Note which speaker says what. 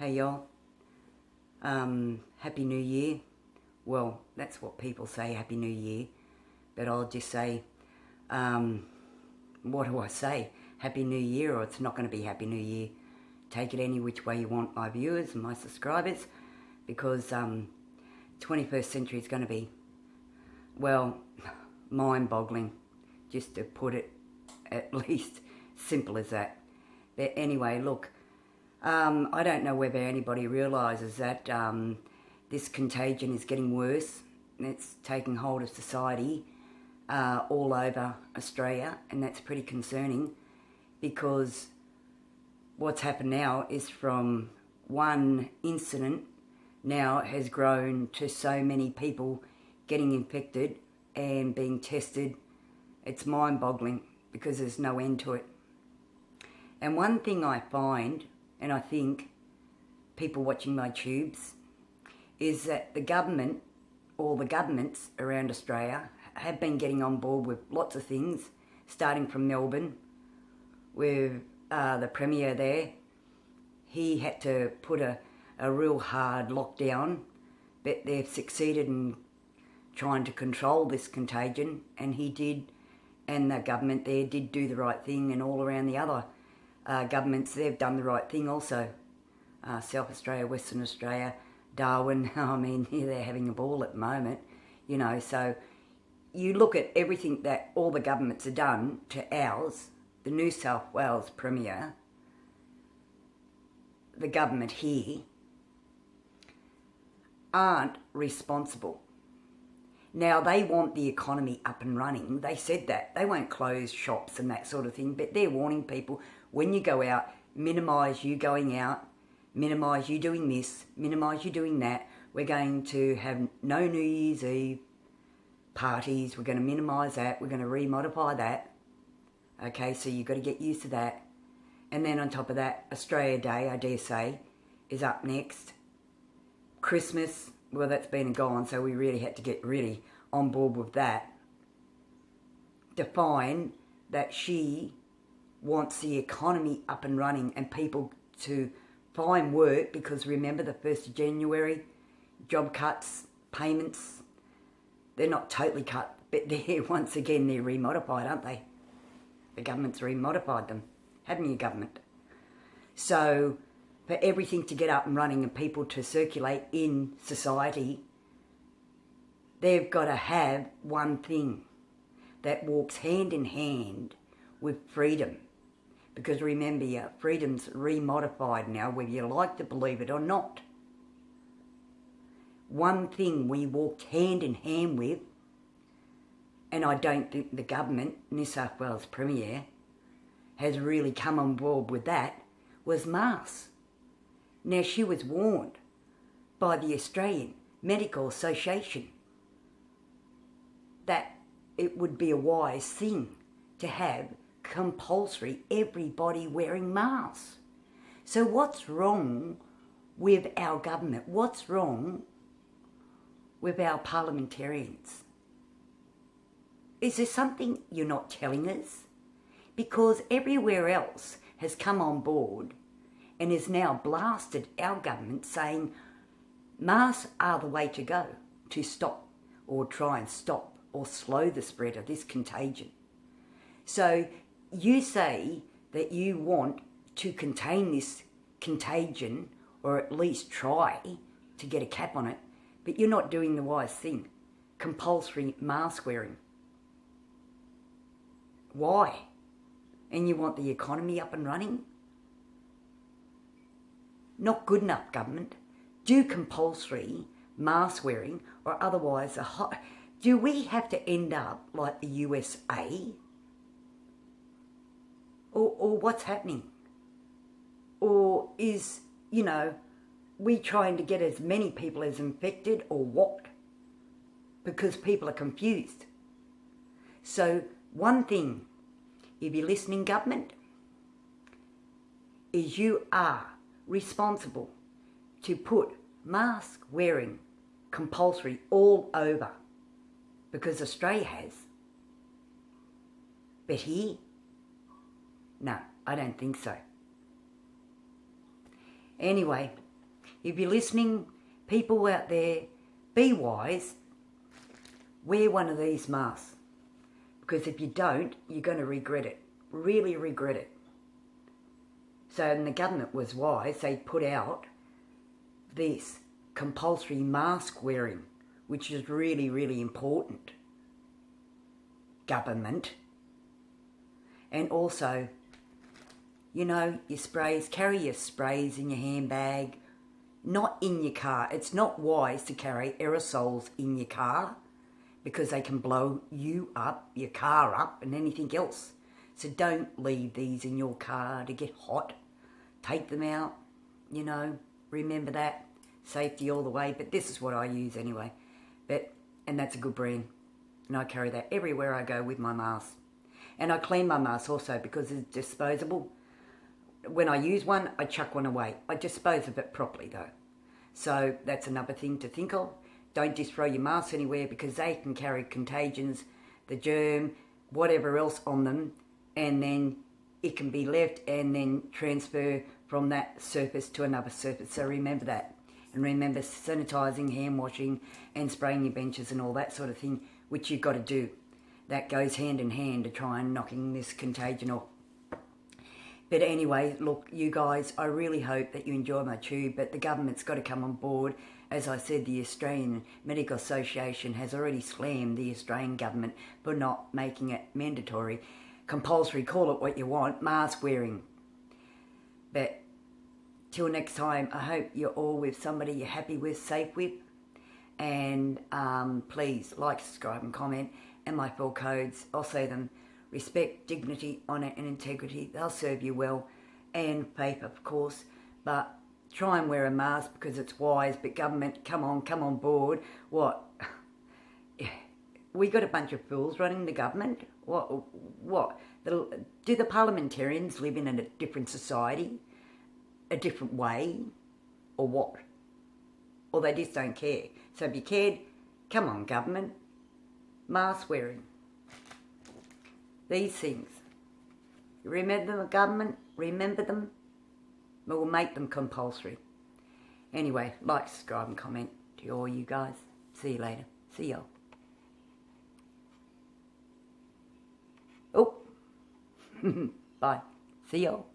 Speaker 1: Hey y'all, Happy New Year. Well, that's what people say, Happy New Year. But I'll just say, what do I say? Happy New Year, or it's not going to be Happy New Year. Take it any which way you want, my viewers and my subscribers, because 21st century is going to be, well, mind-boggling, just to put it at least simple as that. But anyway, look, I don't know whether anybody realises that this contagion is getting worse, and it's taking hold of society all over Australia, and that's pretty concerning, because what's happened now is from one incident now has grown to so many people getting infected and being tested. It's mind-boggling because there's no end to it. And one thing I find, and I think people watching my tubes, is that the government, or the governments around Australia, have been getting on board with lots of things, starting from Melbourne, with the Premier there. He had to put a real hard lockdown, but they've succeeded in trying to control this contagion, and he did, and the government there did do the right thing, and all around the other governments, they've done the right thing also. South Australia, Western Australia, Darwin, I mean, they're having a ball at the moment, you know. So you look at everything that all the governments have done to ours, the New South Wales Premier, the government here, aren't responsible. Now, they want the economy up and running. They said that. They won't close shops and that sort of thing, but they're warning people, when you go out, minimise you going out, minimise you doing this, minimise you doing that. We're going to have no New Year's Eve parties. We're going to minimise that. We're going to remodify that. Okay, so you've got to get used to that. And then on top of that, Australia Day, I dare say, is up next. Christmas, well, that's been and gone, so we really had to get really on board with that. To find that she wants the economy up and running and people to find work, because remember the 1st of January, job cuts, payments, they're not totally cut, but they're, once again, they're remodified, aren't they? The government's remodified them, haven't you, government? So for everything to get up and running and people to circulate in society, they've got to have one thing that walks hand in hand with freedom. Because remember, your freedom's remodified now, whether you like to believe it or not. One thing we walked hand in hand with, and I don't think the government, New South Wales Premier, has really come on board with that, was masks. Now, she was warned by the Australian Medical Association that it would be a wise thing to have compulsory everybody wearing masks. So what's wrong with our government? What's wrong with our parliamentarians? Is there something you're not telling us? Because everywhere else has come on board and is now blasted our government, saying masks are the way to go to stop, or try and stop or slow the spread of this contagion. So you say that you want to contain this contagion, or at least try to get a cap on it, but you're not doing the wise thing. Compulsory mask wearing. Why? And you want the economy up and running? Not good enough, government. Do compulsory mask wearing, or otherwise do we have to end up like the USA? Or what's happening? Or is, you know, we trying to get as many people as infected, or what? Because people are confused. So one thing, if you're listening, government, is you are responsible to put mask wearing compulsory all over, because Australia has. But here, no, I don't think so. Anyway, If you're listening, people out there, be wise. Wear one of these masks. Because if you don't, you're going to regret it. Really regret it. So, and the government was wise. They put out this compulsory mask wearing, which is really, really important. Government. And also, you know, your sprays, carry your sprays in your handbag, not in your car. It's not wise to carry aerosols in your car because they can blow you up, your car up, and anything else. So don't leave these in your car to get hot. Take them out, you know, remember that. Safety all the way, but this is what I use anyway. And that's a good brand. And I carry that everywhere I go with my mask. And I clean my mask also because it's disposable. When I use one, I chuck one away. I dispose of it properly though. So that's another thing to think of. Don't just throw your mask anywhere because they can carry contagions, the germ, whatever else on them, and then it can be left and then transfer from that surface to another surface. So remember that. And remember sanitising, hand washing and spraying your benches and all that sort of thing, which you've got to do. That goes hand in hand to try and knocking this contagion off. But anyway, look, you guys, I really hope that you enjoy my tube, but the government's got to come on board. As I said, the Australian Medical Association has already slammed the Australian government for not making it mandatory, compulsory, call it what you want, mask wearing. But till next time, I hope you're all with somebody you're happy with, safe with. And please like, subscribe and comment. And my 4 codes, I'll say them. Respect, dignity, honour and integrity. They'll serve you well. And faith, of course. But try and wear a mask because it's wise. But government, come on board. What? We got a bunch of fools running the government? What? Do the parliamentarians live in a different society? A different way? Or what? Or they just don't care? So if you cared, come on government. Mask wearing. These things. You remember them, government? Remember them? We'll make them compulsory. Anyway, like, subscribe and comment to all you guys. See you later. See y'all. Oh. Bye. See y'all.